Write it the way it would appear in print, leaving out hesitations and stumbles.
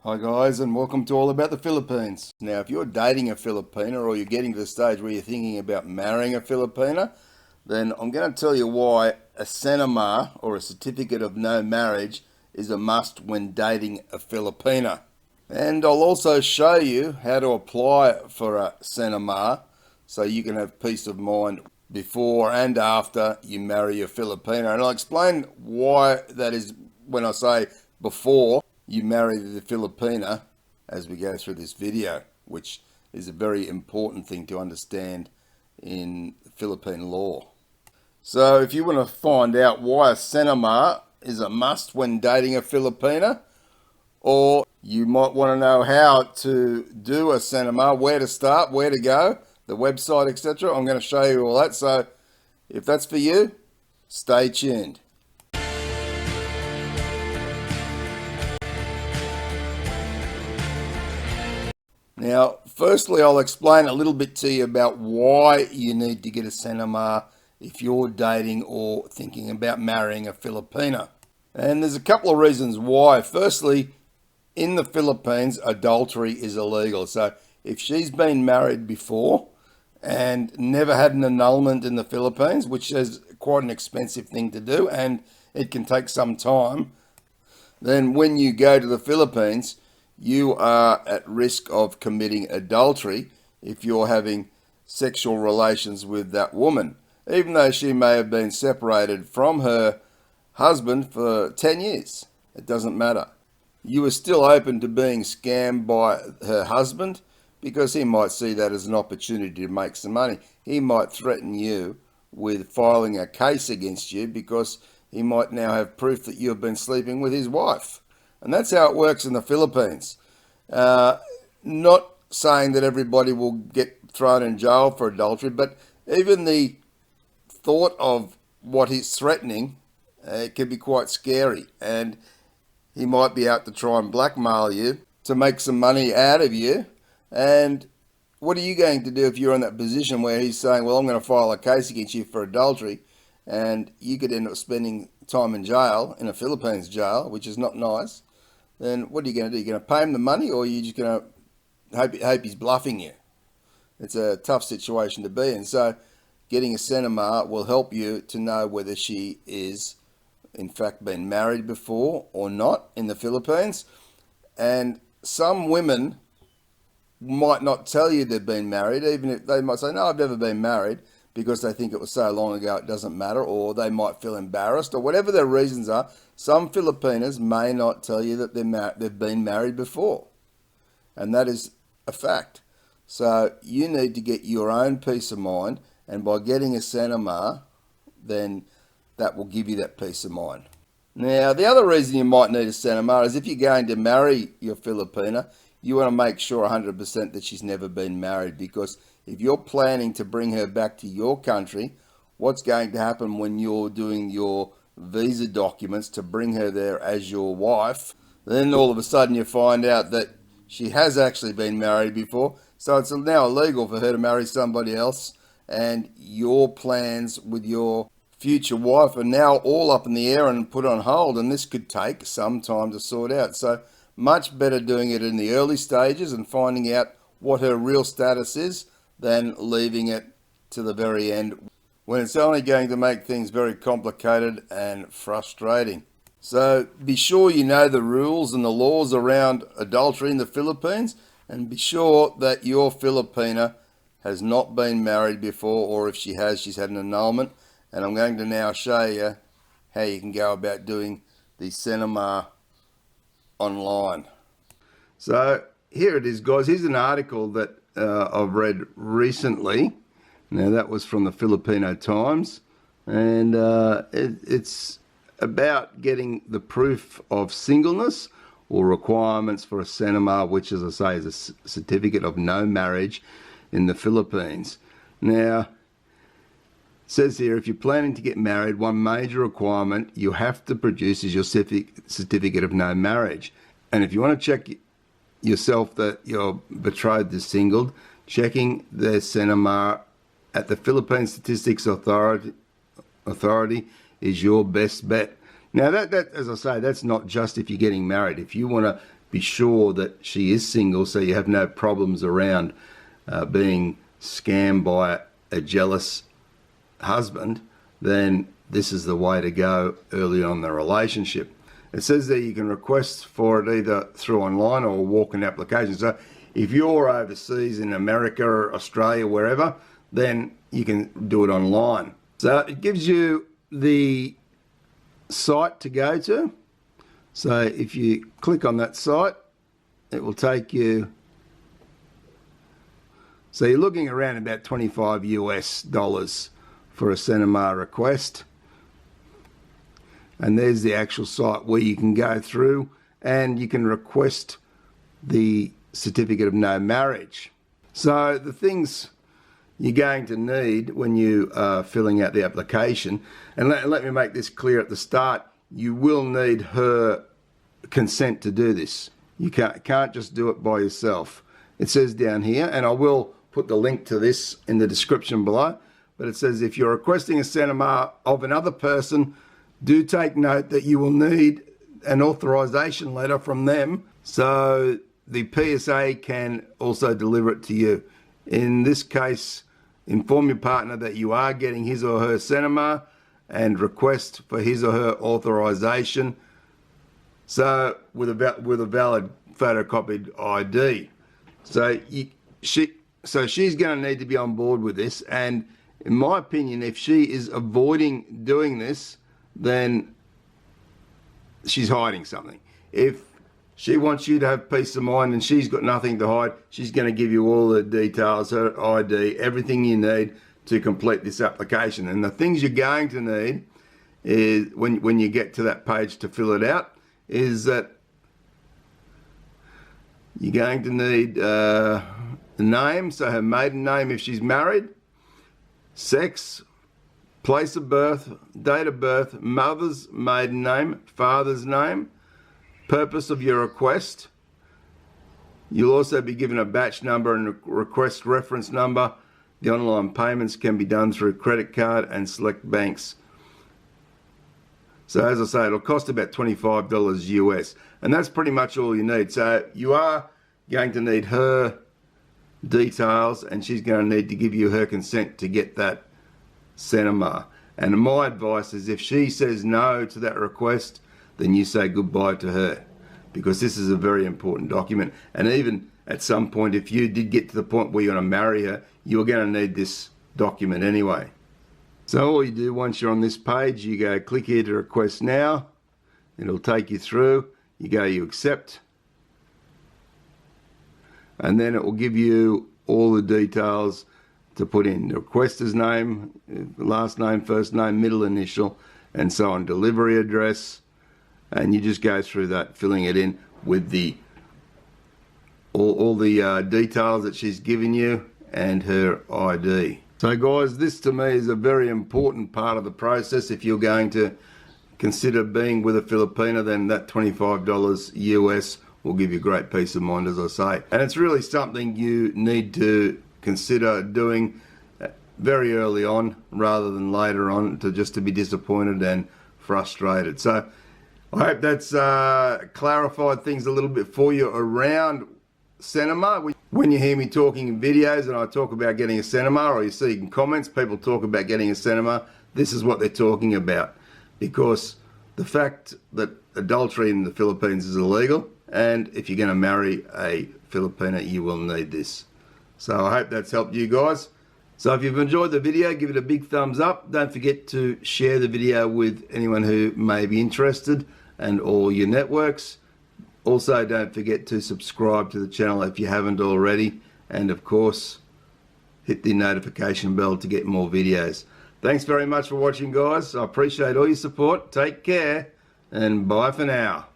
Hi guys, and welcome to All About the Philippines. Now, if you're dating a Filipina or you're getting to the stage where you're thinking about marrying a Filipina, then I'm going to tell you why a Cenomar or a certificate of no marriage is a must when dating a Filipina. And I'll also show you how to apply for a Cenomar so you can have peace of mind before and after you marry a Filipina. And I'll explain why that is when I say before you marry the Filipina as we go through this video, which is a very important thing to understand in Philippine law. So if you want to find out why a Cenomar is a must when dating a Filipina, or you might want to know how to do a Cenomar, where to start, where to go, the website, etc., I'm going to show you all that. So if that's for you, stay tuned. Now, firstly, I'll explain a little bit to you about why you need to get a Cenomar if you're dating or thinking about marrying a Filipina. And there's a couple of reasons why. Firstly, in the Philippines, adultery is illegal. So if she's been married before and never had an annulment in the Philippines, which is quite an expensive thing to do and it can take some time, then when you go to the Philippines, you are at risk of committing adultery if you're having sexual relations with that woman, even though she may have been separated from her husband for 10 years. It doesn't matter. You are still open to being scammed by her husband because he might see that as an opportunity to make some money. He might threaten you with filing a case against you because he might now have proof that you've been sleeping with his wife. And that's how it works in the Philippines. Not saying that everybody will get thrown in jail for adultery, but even the thought of what he's threatening can be quite scary. And he might be out to try and blackmail you to make some money out of you. And what are you going to do if you're in that position where he's saying, well, I'm going to file a case against you for adultery, and you could end up spending time in jail, in a Philippines jail, which is not nice. Then what are you going to do? You're going to pay him the money, or are you just going to hope he's bluffing you? It's a tough situation to be in. So getting a Cenomar will help you to know whether she is in fact been married before or not in the Philippines. And some women might not tell you they've been married, even if they might say, no, I've never been married, because they think it was so long ago it doesn't matter, or they might feel embarrassed, or whatever their reasons are. Some Filipinas may not tell you that they've been married before, and that is a fact. So you need to get your own peace of mind, and by getting a Cenomar, then that will give you that peace of mind. Now, the other reason you might need a Cenomar is if you're going to marry your Filipina, you want to make sure 100% that she's never been married, because if you're planning to bring her back to your country, what's going to happen when you're doing your visa documents to bring her there as your wife, then all of a sudden you find out that she has actually been married before. So it's now illegal for her to marry somebody else, and your plans with your future wife are now all up in the air and put on hold, and this could take some time to sort out. So much better doing it in the early stages and finding out what her real status is than leaving it to the very end, when it's only going to make things very complicated and frustrating. So be sure you know the rules and the laws around adultery in the Philippines, and be sure that your Filipina has not been married before, or if she has, she's had an annulment. And I'm going to now show you how you can go about doing the Cenomar online. So here it is, guys. Here's an article that I've read recently. Now, that was from the Filipino Times, and it's about getting the proof of singleness or requirements for a Cenomar, which, as I say, is a certificate of no marriage in the Philippines. Now, it says here, if you're planning to get married, one major requirement you have to produce is your certificate of no marriage. And if you want to check yourself that your betrothed is single, checking their Cenomar at the Philippine Statistics Authority is your best bet. Now, that as I say, that's not just if you're getting married. If you want to be sure that she is single, so you have no problems around being scammed by a jealous husband, then this is the way to go early on in the relationship. It says that you can request for it either through online or a walk-in application. So if you're overseas in America or Australia, wherever, then you can do it online. So it gives you the site to go to. So if you click on that site, it will take you. So you're looking around about $25 US for a Cenomar request. And there's the actual site where you can go through and you can request the certificate of no marriage. So the things you're going to need when you are filling out the application, and let me make this clear at the start, you will need her consent to do this. You can't just do it by yourself. It says down here, and I will put the link to this in the description below, but it says if you're requesting a Cenomar of another person, do take note that you will need an authorization letter from them so the PSA can also deliver it to you. In this case, inform your partner that you are getting his or her Cenomar and request for his or her authorization. So with a valid photocopied ID. So she's going to need to be on board with this, and in my opinion, if she is avoiding doing this, then she's hiding something. If she wants you to have peace of mind and she's got nothing to hide, she's going to give you all the details, her ID, everything you need to complete this application. And the things you're going to need is, when you get to that page to fill it out, is that you're going to need a name, so her maiden name if she's married, sex, place of birth, date of birth, mother's maiden name, father's name, purpose of your request. You'll also be given a batch number and a request reference number. The online payments can be done through credit card and select banks. So as I say, it'll cost about $25 US, and that's pretty much all you need. So you are going to need her details, and she's going to need to give you her consent to get that Cenomar. And my advice is, if she says no to that request, then you say goodbye to her, because this is a very important document. And even at some point, if you did get to the point where you're going to marry her, you're going to need this document anyway. So all you do once you're on this page, you go click here to request now. It'll take you through. You go, you accept. And then it will give you all the details to put in: the requester's name, last name, first name, middle initial, and so on, delivery address, and you just go through that, filling it in with the all the details that she's given you and her ID. So guys, this to me is a very important part of the process. If you're going to consider being with a Filipina, then that $25 US will give you great peace of mind, as I say. And it's really something you need to consider doing very early on rather than later on, to be disappointed and frustrated. So I hope that's clarified things a little bit for you around Cenomar. When you hear me talking in videos and I talk about getting a Cenomar, or you see in comments people talk about getting a Cenomar, this is what they're talking about, because the fact that adultery in the Philippines is illegal, and if you're going to marry a Filipina, you will need this. So I hope that's helped you guys. So if you've enjoyed the video, give it a big thumbs up. Don't forget to share the video with anyone who may be interested, and all your networks. Also, don't forget to subscribe to the channel if you haven't already, and of course hit the notification bell to get more videos. Thanks very much for watching, guys. I appreciate all your support. Take care, and bye for now.